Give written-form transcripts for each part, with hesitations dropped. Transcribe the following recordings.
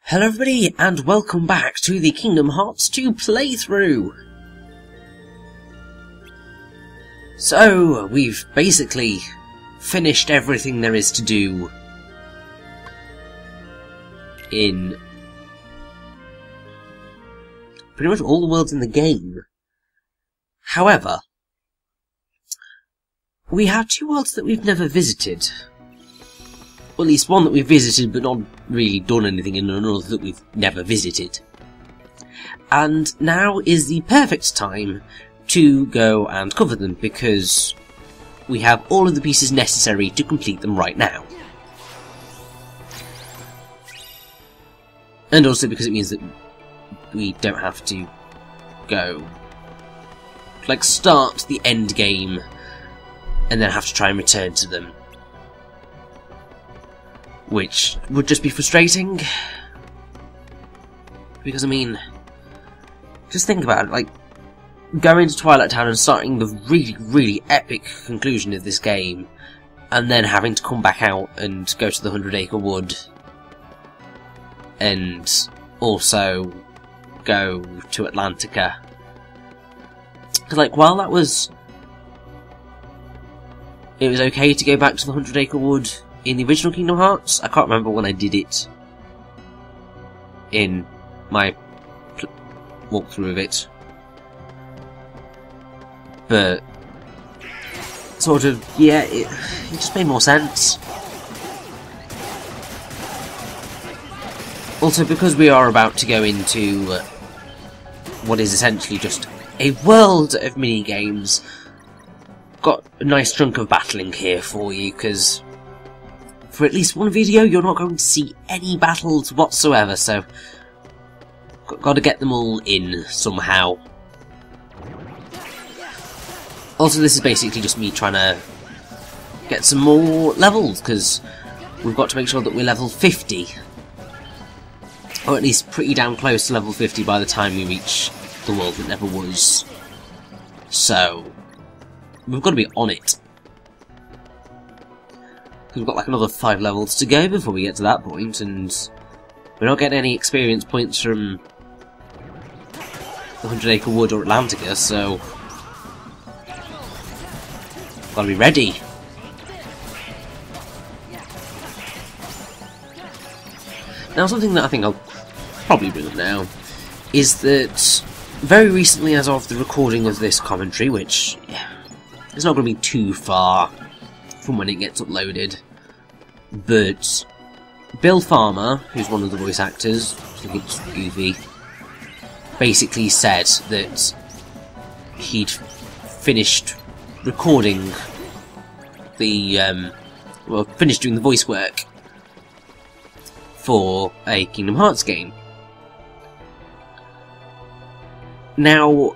Hello everybody, and welcome back to the Kingdom Hearts 2 playthrough! So, we've basically finished everything there is to do in pretty much all the worlds in the game. However, we have two worlds that we've never visited. Or at least one that we've visited but not really done anything in, and another that we've never visited. And now is the perfect time to go and cover them, because we have all of the pieces necessary to complete them right now. And also because it means that we don't have to go, like, start the end game and then have to try and return to them, which would just be frustrating. Because, I mean, just think about it, like, going to Twilight Town and starting the really, really epic conclusion of this game, and then having to come back out and go to the 100 Acre Wood, and also go to Atlantica. Because, like, while that was... it was okay to go back to the 100 Acre Wood in the original Kingdom Hearts, I can't remember when I did it in my walkthrough of it. But, sort of, yeah, it just made more sense. Also, because we are about to go into what is essentially just a world of mini-games, got a nice chunk of battling here for you, because for at least one video you're not going to see any battles whatsoever, so got to get them all in somehow. Also, this is basically just me trying to get some more levels, because we've got to make sure that we're level 50. Or at least pretty damn close to level 50 by the time we reach the world that never was. So, we've got to be on it. We've got like another 5 levels to go before we get to that point, and we're not getting any experience points from the 100 Acre Wood or Atlantica, so gotta be ready. Now, something that I think I'll probably bring up now is that very recently, as of the recording of this commentary, which is not going to be too far from when it gets uploaded, but Bill Farmer, who's one of the voice actors, I think it's Goofy, basically said that he'd finished recording the, finished doing the voice work for a Kingdom Hearts game. Now,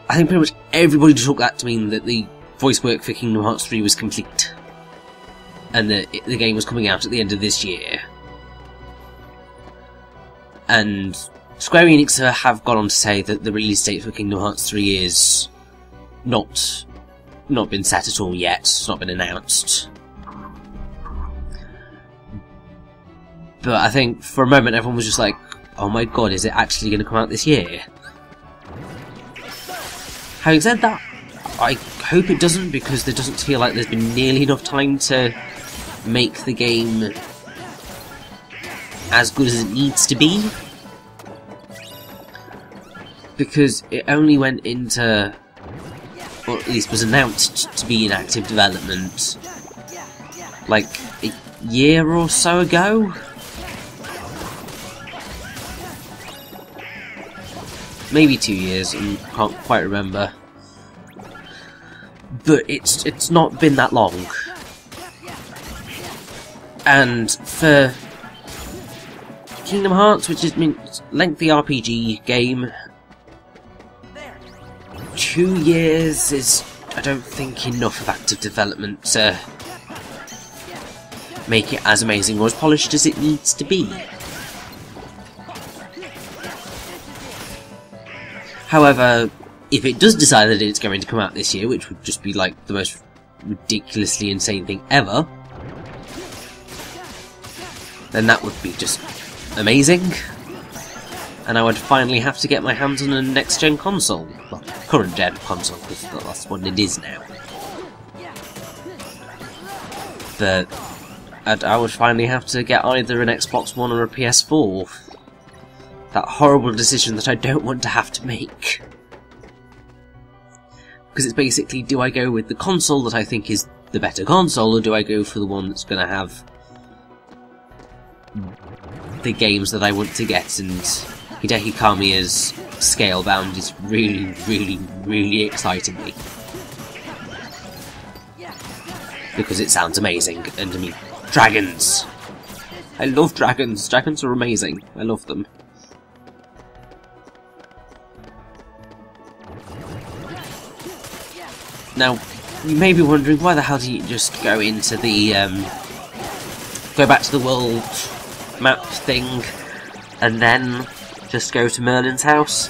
I think pretty much everybody took that to mean that the voice work for Kingdom Hearts 3 was complete, and that the game was coming out at the end of this year. And Square Enix have gone on to say that the release date for Kingdom Hearts 3 is not been set at all yet, it's not been announced. But I think for a moment everyone was just like, oh my god, is it actually going to come out this year? Having said that, I hope it doesn't, because there doesn't feel like there's been nearly enough time to make the game as good as it needs to be. Because it only went into, or at least was announced to be in active development, like a year or so ago? Maybe 2 years, I can't quite remember. But it's not been that long. And for Kingdom Hearts, which is a lengthy RPG game, 2 years is, I don't think, enough of active development to make it as amazing or as polished as it needs to be. However, if it does decide that it's going to come out this year, which would just be like the most ridiculously insane thing ever, then that would be just amazing, and I would finally have to get my hands on a next-gen console. Well, current-gen console, because that's what it is now. But I would finally have to get either an Xbox One or a PS4. That horrible decision that I don't want to have to make. Because it's basically, do I go with the console that I think is the better console, or do I go for the one that's going to have the games that I want to get? And Hideki Kamiya's Scalebound is really, really, really exciting me. Because it sounds amazing, and I mean, dragons! I love dragons! Dragons are amazing. I love them. Now, you may be wondering, why the hell do you just go into the, go back to the world map thing, and then just go to Merlin's house?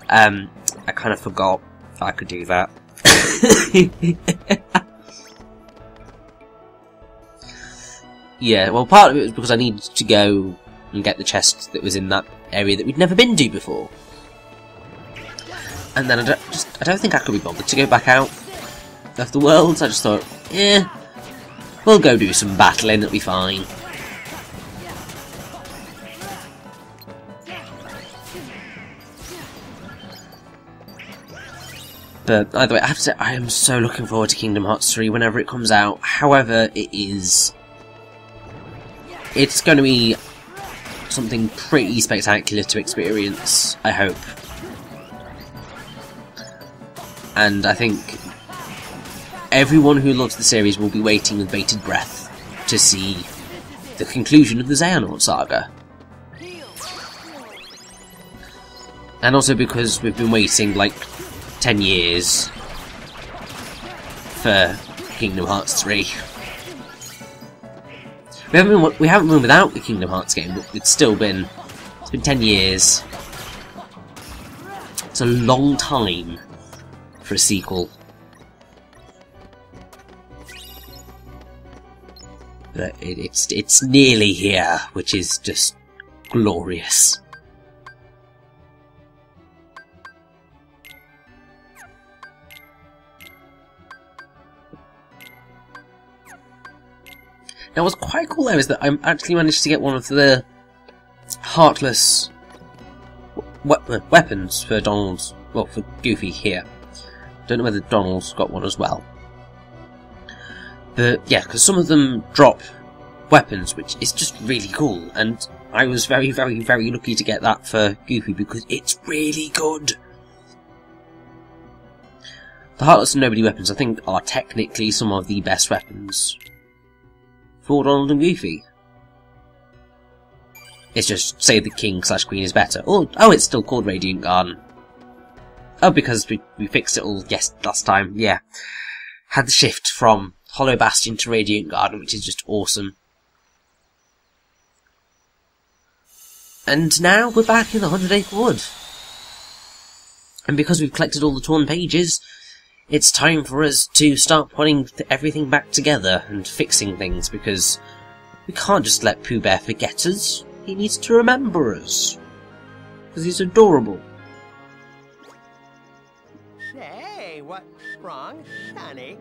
I kind of forgot I could do that. Yeah, well, part of it was because I needed to go and get the chest that was in that area that we'd never been to before. And then I don't think I could be bothered to go back out of the world, so I just thought, yeah, we'll go do some battling, it'll be fine. But either way, I have to say, I am so looking forward to Kingdom Hearts 3 whenever it comes out. However, it's going to be something pretty spectacular to experience, I hope. And I think everyone who loves the series will be waiting with bated breath to see the conclusion of the Xehanort saga. And also because we've been waiting like 10 years for Kingdom Hearts 3. We haven't been without the Kingdom Hearts game, but it's been 10 years. It's a long time for a sequel. But it's nearly here, which is just glorious. Now, what's quite cool there is that I actually managed to get one of the Heartless weapons for Donald's, well, for Goofy here. Don't know whether Donald's got one as well. But yeah, because some of them drop weapons, which is just really cool, and I was very, very, very lucky to get that for Goofy because it's really good. The Heartless and Nobody weapons, I think, are technically some of the best weapons for Donald and Goofy. It's just, say the King/Queen is better. Oh, it's still called Radiant Garden. Oh, because we fixed it all, yes, last time, yeah. Had the shift from Hollow Bastion to Radiant Garden, which is just awesome. And now we're back in the 100-Acre Wood. And because we've collected all the torn pages, it's time for us to start putting everything back together and fixing things, because we can't just let Pooh Bear forget us. He needs to remember us. Because he's adorable. Say, what's wrong, Sonny?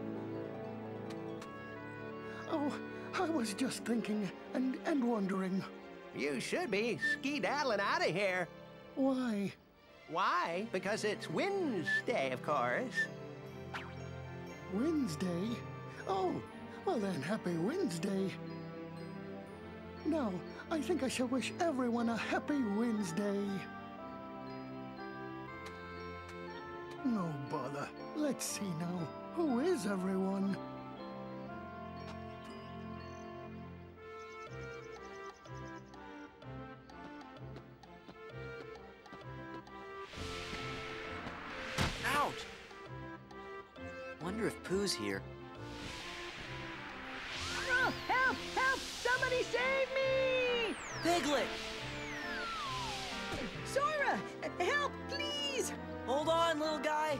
Oh, I was just thinking and wondering. You should be skedaddling out of here. Why? Why? Because it's Wednesday, of course. Wednesday? Oh, well then, happy Wednesday. Now, I think I shall wish everyone a happy Wednesday. No bother. Let's see now. Who is everyone? Ouch! Wonder if Pooh's here. Oh, help! Help! Somebody save me! Piglet! Sora! Help, please! Hold on, little guy!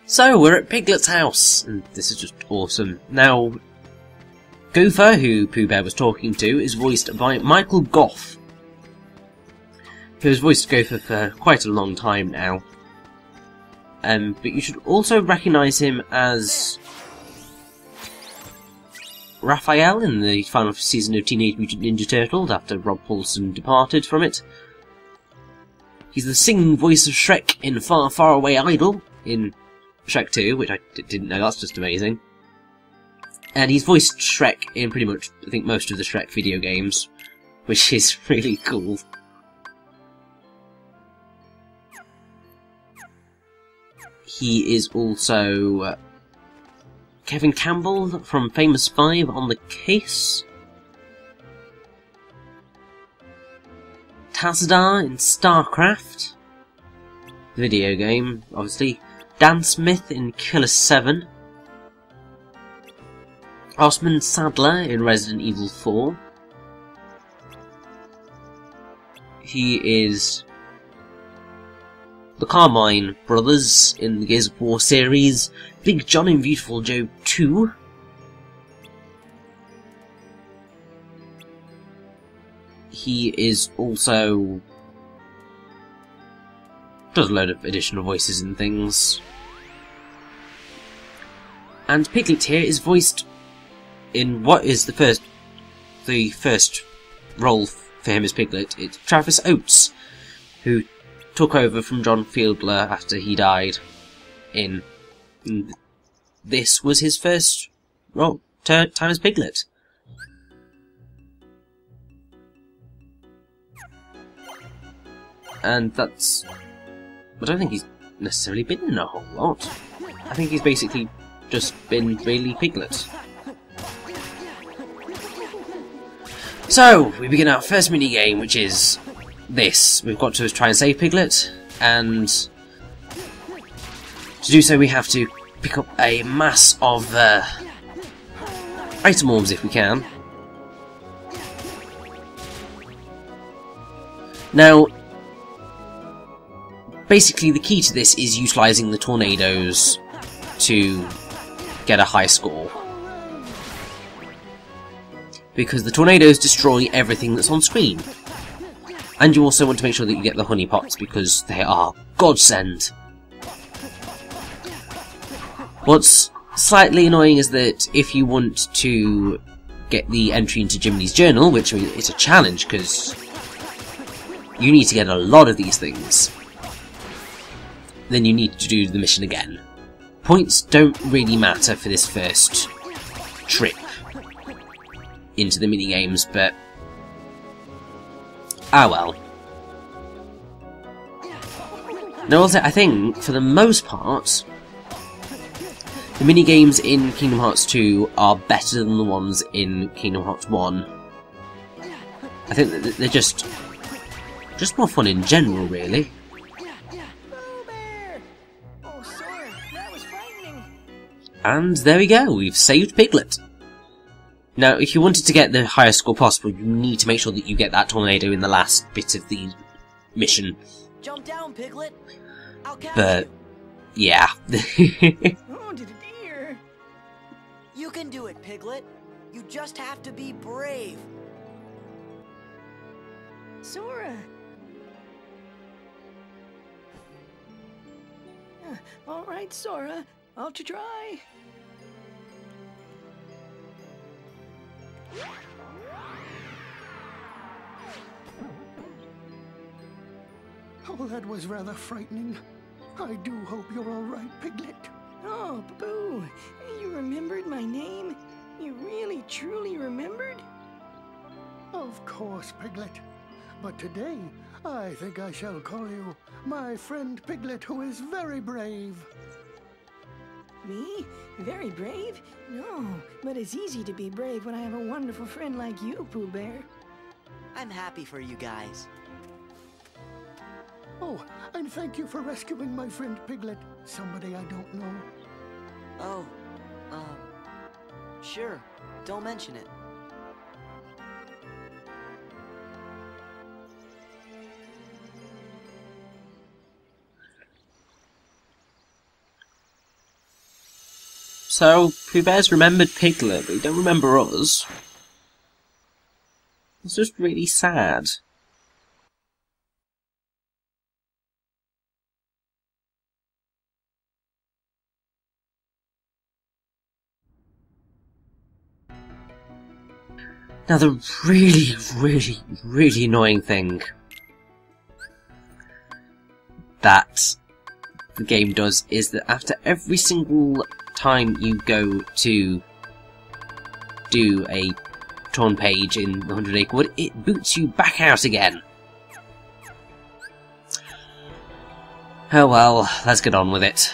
So, we're at Piglet's house, and this is just awesome. Now, Gopher, who Pooh Bear was talking to, is voiced by Michael Goff, who has voiced Gopher for quite a long time now. But you should also recognise him as Raphael in the final season of Teenage Mutant Ninja Turtles after Rob Paulson departed from it. He's the singing voice of Shrek in Far, Far Away Idol in Shrek 2, which I didn't know, that's just amazing. And he's voiced Shrek in pretty much, I think, most of the Shrek video games, which is really cool. He is also Kevin Campbell from Famous 5 on the case. Tazadar in StarCraft, video game, obviously. Dan Smith in Killer 7. Osmond Sadler in Resident Evil 4. He is the Carmine brothers in the Gears of War series. Big John in Beautiful Joe 2. He is also does a load of additional voices and things. And Piglet here is voiced in what is the first role for him as Piglet. It's Travis Oates, who took over from John Fiedler after he died. This was his first time as Piglet. And that's... I don't think he's necessarily been in a whole lot. I think he's basically just been really Piglet. So, we begin our first mini-game, which is this. We've got to try and save Piglet, and to do so we have to pick up a mass of item orbs if we can. Now, basically the key to this is utilising the tornadoes to get a high score. Because the tornadoes destroy everything that's on screen. And you also want to make sure that you get the honey pots because they are godsend. What's slightly annoying is that if you want to get the entry into Jiminy's journal, which, I mean, it's a challenge because you need to get a lot of these things, then you need to do the mission again. Points don't really matter for this first trip into the mini-games, but ah well. Now also, I think, for the most part, the mini-games in Kingdom Hearts 2 are better than the ones in Kingdom Hearts 1. I think that they're just more fun in general, really. Oh, Sora, that was frightening. And there we go, we've saved Piglet. Now, if you wanted to get the highest score possible, you need to make sure that you get that tornado in the last bit of the mission. Jump down, Piglet. I'll catch But, you. yeah. Oh, dear. You can do it, Piglet. You just have to be brave. Sora. All right, Sora. I'll try. Oh, that was rather frightening. I do hope you're all right, Piglet. Oh, Boo, you remembered my name? You really, truly remembered? Of course, Piglet. But today, I think I shall call you my friend Piglet, who is very brave. Me? Very brave? No, but it's easy to be brave when I have a wonderful friend like you, Pooh Bear. I'm happy for you guys. Oh, and thank you for rescuing my friend Piglet, somebody I don't know. Oh, sure. Don't mention it. So, Pooh Bear's remembered Piglet, but he don't remember us. It's just really sad. Now the really annoying thing that the game does is that after every single time you go to do a torn page in the 100 Acre Wood, it boots you back out again. Oh well, let's get on with it.